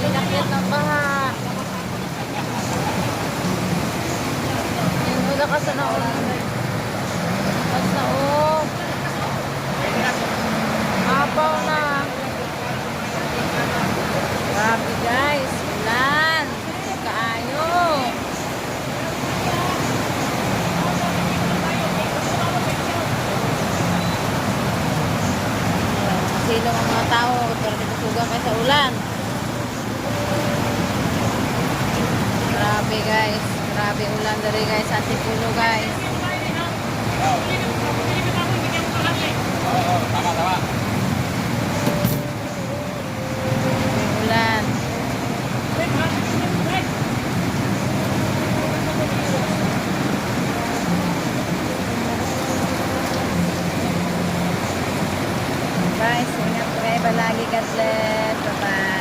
Inakyat ng baha. Yung uda ka sa naon. Mas naon. Apaw na. Grabe guys. Ulan. Kaayo. Sino ang mga tao pero dito suga kayo sa ulan. Grabe guys. Grabe ulan dari guys sa Antipolo guys. Tama. Ulan. Guys, ingat po kayo palagi. God bless. Bye-bye.